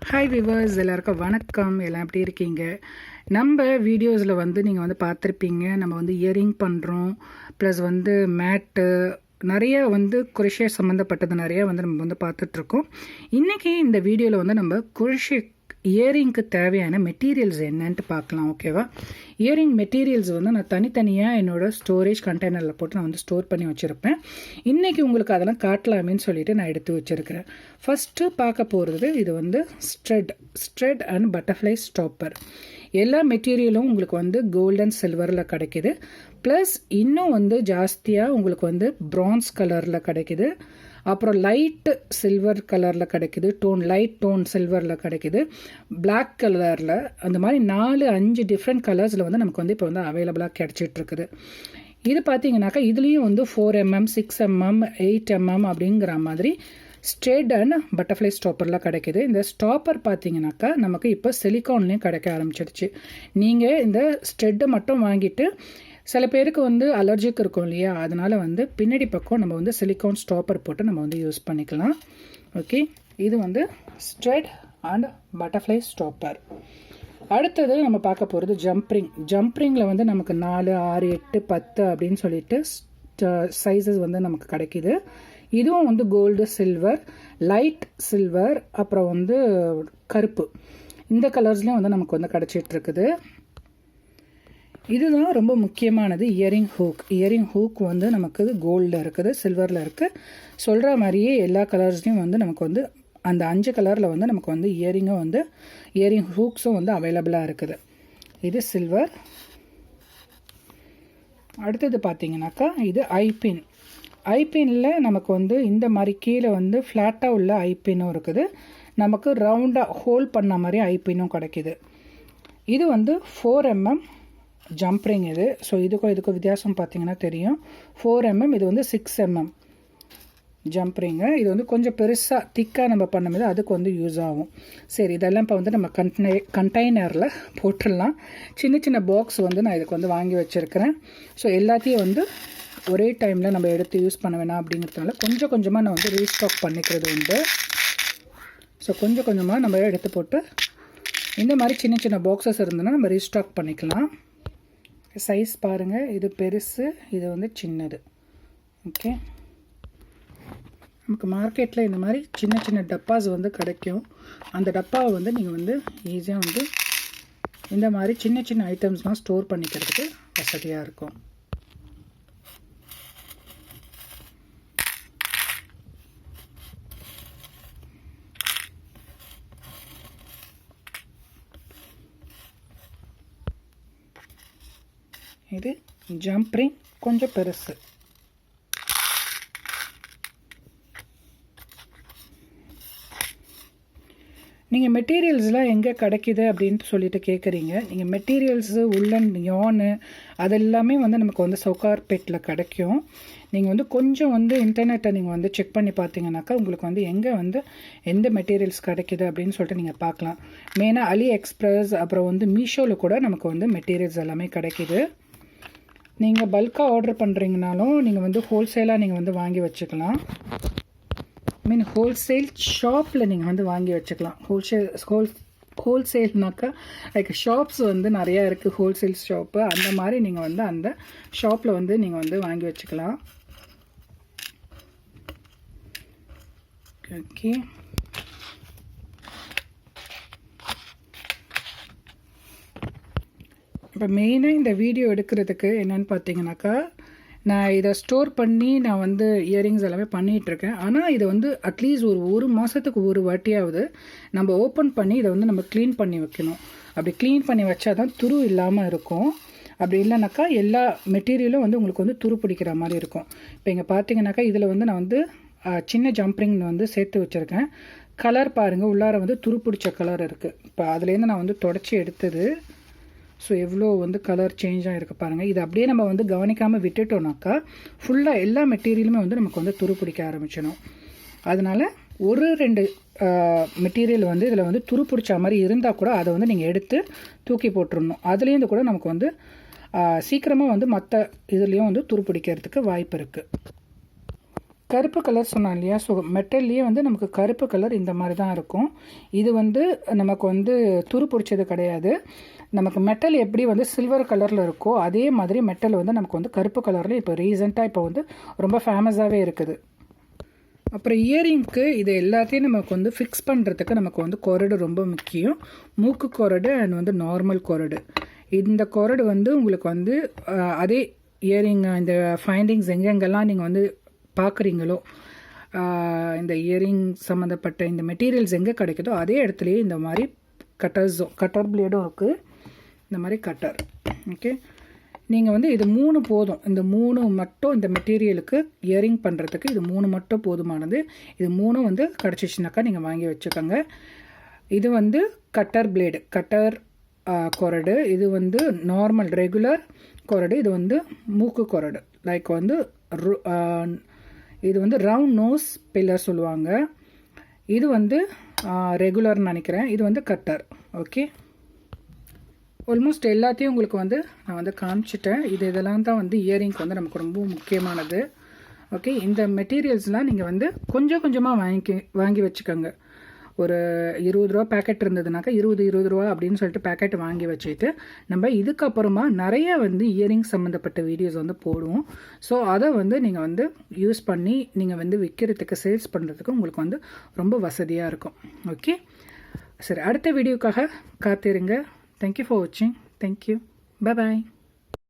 Hi viewers, எல்லாருக்கும் வணக்கம். எல்லாம் எப்படி இருக்கீங்க? நம்ம வீடியோஸில் நீங்கள் பார்த்துருப்பீங்க. நம்ம இயரிங் பண்ணுறோம், ப்ளஸ் மேட்டு நிறைய குரோஷே சம்மந்தப்பட்டது நிறைய நம்ம பார்த்துட்ருக்கோம். இன்றைக்கி இந்த வீடியோவில் நம்ம குரோஷே இயரிங்க்கு தேவையான மெட்டீரியல்ஸ் என்னன்ட்டு பார்க்கலாம். ஓகேவா? இயரிங் மெட்டீரியல்ஸ் நான் தனித்தனியாக என்னோடய ஸ்டோரேஜ் கண்டெய்னரில் போட்டு நான் ஸ்டோர் பண்ணி வச்சுருப்பேன். இன்றைக்கி உங்களுக்கு அதெல்லாம் காட்டலாமேன்னு சொல்லிட்டு நான் எடுத்து வச்சுருக்கிறேன். ஃபஸ்ட்டு பார்க்க போகிறது இது ஸ்ட்ரெட் அண்ட் பட்டர்ஃப்ளை ஸ்டாப்பர். எல்லா மெட்டீரியலும் உங்களுக்கு கோல்டன் சில்வரில் கிடைக்கிது. ப்ளஸ் இன்னும் ஜாஸ்தியாக உங்களுக்கு ப்ரான்ஸ் கலரில் கிடைக்கிது. அப்புறம் லைட் சில்வர் கலரில் கிடைக்கிது, லைட் டோன் சில்வரில் கிடைக்கிது, பிளாக் கலரில், அந்த மாதிரி 4-5 டிஃப்ரெண்ட் கலர்ஸில் நமக்கு இப்போ அவைலபிளாக கிடச்சிட்ருக்குது. இது பார்த்தீங்கன்னாக்கா இதுலேயும் 4mm, 6mm, 8mm அப்படிங்கிற மாதிரி ஸ்ட்ரெட் அண்ட் பட்டர்ஃப்ளை ஸ்டாப்பர்லாம் கிடைக்கிது. இந்த ஸ்டாப்பர் பார்த்தீங்கன்னாக்கா நமக்கு இப்போ சிலிக்கான்லேயும் கிடைக்க ஆரம்பிச்சிடுச்சு. நீங்கள் இந்த ஸ்ட்ரெட்டை மட்டும் வாங்கிட்டு, சில பேருக்கு அலர்ஜிக் இருக்கும் இல்லையா, அதனால் பின்னாடி பக்கம் நம்ம சிலிக்கான் ஸ்டாப்பர் போட்டு நம்ம யூஸ் பண்ணிக்கலாம். ஓகே, இது ஸ்ட்ரெட் அண்ட் பட்டர்ஃப்ளை ஸ்டாப்பர். அடுத்தது நம்ம பார்க்க போகிறது ஜம்ப்ரிங்கில் நமக்கு 4, 6, 8, 10 அப்படின்னு சொல்லிட்டு சைஸஸ் நமக்கு கிடைக்கிது. இதுவும் கோல்டு, சில்வர், லைட் சில்வர், அப்புறம் கருப்பு, இந்த கலர்ஸ்லேயும் நமக்கு கிடச்சிட்ருக்குது. இதுதான் ரொம்ப முக்கியமானது, இயரிங் ஹூக் நமக்கு கோல்டில் இருக்குது, சில்வரில் இருக்குது. சொல்கிற மாதிரியே எல்லா கலர்ஸ்லையும் நமக்கு அந்த 5 கலரில் நமக்கு இயரிங்கும் இயரிங் ஹூக்ஸும் அவைலபிளாக இருக்குது. இது சில்வர். அடுத்தது பார்த்தீங்கன்னாக்கா இது ஐபின்னில் நமக்கு இந்த மாதிரி கீழே ஃப்ளாட்டாக உள்ள ஐபின்னும் இருக்குது, நமக்கு ரவுண்டாக ஹோல் பண்ண மாதிரி ஐபின்னும் கிடைக்கிது. இது 4mm ஜம்ப்ரிங் இது. ஸோ இதுக்கும் வித்தியாசம் பார்த்தீங்கன்னா தெரியும். 4mm, இது 6mm ஜம்ப்ரிங்கு. இது கொஞ்சம் பெருசாக திக்காக நம்ம பண்ணும்போது அதுக்கு யூஸ் ஆகும். சரி, இதெல்லாம் இப்போ நம்ம கண்டெய்னரில் போட்டுடலாம். சின்ன பாக்ஸ் நான் இதுக்கு வாங்கி வச்சுருக்கிறேன். ஸோ எல்லாத்தையும் ஒரே டைமில் நம்ம எடுத்து யூஸ் பண்ண வேணாம் அப்படிங்கிறதுனால கொஞ்சம் கொஞ்சமாக நான் ரீஸ்டாக் பண்ணிக்கிறது உண்டு. ஸோ கொஞ்சம் கொஞ்சமாக நம்ம எடுத்து போட்டு இந்த மாதிரி சின்ன பாக்ஸஸ் இருந்ததுன்னா நம்ம ரீஸ்டாக் பண்ணிக்கலாம். சைஸ் பாருங்கள், இது பெருசு, இது சின்னது. ஓகே, நமக்கு மார்க்கெட்டில் இந்த மாதிரி சின்ன டப்பாஸ் கிடைக்கும். அந்த டப்பாவை நீங்கள் ஈஸியாக இந்த மாதிரி சின்ன ஐட்டம்ஸ்லாம் ஸ்டோர் பண்ணிக்கிறதுக்கு வசதியாக இருக்கும். இது ஜம்ப்ரிங் கொஞ்சம் பெருசு. நீங்கள் மெட்டீரியல்ஸ்லாம் எங்கே கிடைக்கிது அப்படின்ட்டு சொல்லிட்டு கேட்குறீங்க. நீங்கள் மெட்டீரியல்ஸு, உள்ளன், யானு அதெல்லாமே நமக்கு சவுகார்பேட்டில் கிடைக்கும். நீங்கள் கொஞ்சம் இன்டர்நெட்டை நீங்கள் செக் பண்ணி பார்த்தீங்கன்னாக்கா உங்களுக்கு எங்கே எந்த மெட்டீரியல்ஸ் கிடைக்கிது அப்படின்னு சொல்லிட்டு நீங்கள் பார்க்கலாம். மெயினாக அலி எக்ஸ்பிரஸ், அப்புறம் மீஷோவில் கூட நமக்கு மெட்டீரியல்ஸ் எல்லாமே கிடைக்கிது. நீங்கள் பல்காக ஆர்டர் பண்ணுறீங்கனாலும் நீங்கள் ஹோல்சேலாக நீங்கள் வாங்கி வச்சுக்கலாம். ஹோல்சேல் ஷாப்பில் நீங்கள் வாங்கி வச்சுக்கலாம். ஹோல்சேல்னாக்கா லைக் ஷாப்ஸ் நிறையா இருக்குது, ஹோல்சேல் ஷாப்பு. அந்த மாதிரி நீங்கள் அந்த ஷாப்பில் நீங்கள் வாங்கி வச்சுக்கலாம். ஓகே, இப்போ மெயினாக இந்த வீடியோ எடுக்கிறதுக்கு என்னென்னு பார்த்தீங்கன்னாக்கா, நான் இதை ஸ்டோர் பண்ணி நான் இயரிங்ஸ் எல்லாமே பண்ணிகிட்ருக்கேன். ஆனால் இதை அட்லீஸ்ட் ஒரு மாதத்துக்கு ஒரு வாட்டியாவது நம்ம ஓப்பன் பண்ணி இதை நம்ம க்ளீன் பண்ணி வைக்கணும். அப்படி க்ளீன் பண்ணி வச்சா தான் துரு இல்லாமல் இருக்கும். அப்படி இல்லைனாக்கா எல்லா மெட்டீரியலும் உங்களுக்கு துரு பிடிக்கிற மாதிரி இருக்கும். இப்போ இங்கே பார்த்தீங்கன்னாக்கா இதில் நான் சின்ன ஜம்ப்ரிங் சேர்த்து வச்சுருக்கேன். கலர் பாருங்கள், உள்ளார துரு பிடிச்ச கலர் இருக்குது. இப்போ அதுலேருந்து நான் தொடச்சி எடுத்தது. ஸோ எவ்வளோ கலர் சேஞ்ச் ஆகிருக்கு பாருங்கள். இது அப்படியே நம்ம கவனிக்காமல் விட்டுட்டோம்னாக்கா ஃபுல்லாக எல்லா மெட்டீரியலுமே நமக்கு துரு பிடிக்க ஆரம்பிச்சிடும். அதனால் 1-2 மெட்டீரியல் இதில் துரு பிடிச்ச மாதிரி இருந்தால் கூட அதை நீங்கள் எடுத்து தூக்கி போட்டுடணும். அதுலேருந்து கூட நமக்கு சீக்கிரமாக மற்ற இதுலேயும் துரு பிடிக்கிறதுக்கு வாய்ப்பு இருக்குது. கருப்பு கலர் சொன்னோம் இல்லையா, ஸோ மெட்டல்லையே வந்து நமக்கு கருப்பு கலர் இந்த மாதிரி தான் இருக்கும். இது வந்து நமக்கு வந்து துரு பிடிச்சது கிடையாது. நமக்கு மெட்டல் எப்படி வந்து சில்வர் கலரில் இருக்கோ அதே மாதிரி மெட்டல் வந்து நமக்கு வந்து கருப்பு கலரில் இப்போ ரீசெண்டாக இப்போ வந்து ரொம்ப ஃபேமஸாகவே இருக்குது. அப்புறம் இயரிங்க்கு இது எல்லாத்தையும் நமக்கு வந்து ஃபிக்ஸ் பண்ணுறதுக்கு நமக்கு வந்து கொரடு ரொம்ப முக்கியம். மூக்கு கொரடு அண்ட் வந்து நார்மல் கொரடு. இந்த கொரடு வந்து உங்களுக்கு வந்து அதே இயரிங் இந்த ஃபைண்டிங்ஸ் எங்கெங்கெல்லாம் நீங்கள் வந்து பார்க்குறீங்களோ, இந்த இயரிங் சம்மந்தப்பட்ட இந்த மெட்டீரியல்ஸ் எங்கே கிடைக்குதோ அதே இடத்துலையே இந்த மாதிரி கட்டர் பிளேடும் இருக்குது. இந்த மாதிரி கட்டர். ஓகே, நீங்கள் வந்து இது 3 போதும். இந்த 3 மட்டும் இந்த மெட்டீரியலுக்கு இயரிங் பண்ணுறதுக்கு இது 3 மட்டும் போதுமானது. இது 3 வந்து கிடச்சிச்சினாக்கா நீங்கள் வாங்கி வச்சுக்கோங்க. இது வந்து கட்டர் பிளேடு, கட்டர் கொரடு. இது வந்து நார்மல் ரெகுலர் கொரடு. இது வந்து மூக்கு கொரடு. லைக் வந்து இது வந்து ரவுண்ட் நோஸ் பில்லர் சொல்லுவாங்க. இது வந்து ரெகுலர்னு நினைக்கிறேன். இது வந்து கட்டர். ஓகே, ஆல்மோஸ்ட் எல்லாத்தையும் உங்களுக்கு வந்து நான் வந்து காமிச்சிட்டேன். இதெல்லாம் தான் வந்து இயரிங்க்கு வந்து நமக்கு ரொம்ப முக்கியமானது. ஓகே, இந்த மெட்டீரியல்ஸ்லாம் நீங்கள் வந்து கொஞ்சம் கொஞ்சமாக வாங்கி வச்சுக்கோங்க. ஒரு 20 ரூபா பேக்கெட் இருந்ததுனாக்கா 20 ரூபா அப்படின்னு சொல்லிட்டு பேக்கெட் வாங்கி வச்சுட்டு நம்ம இதுக்கப்புறமா நிறைய வந்து இயரிங் சம்மந்தப்பட்ட வீடியோஸ் வந்து போடுவோம். ஸோ அதை வந்து நீங்கள் வந்து யூஸ் பண்ணி நீங்கள் வந்து விற்கிறதுக்கு, சேல்ஸ் பண்ணுறதுக்கு உங்களுக்கு வந்து ரொம்ப வசதியாக இருக்கும். ஓகே, சரி, அடுத்த வீடியோக்காக காத்திருங்க. Thank you for watching. Thank you. Bye bye.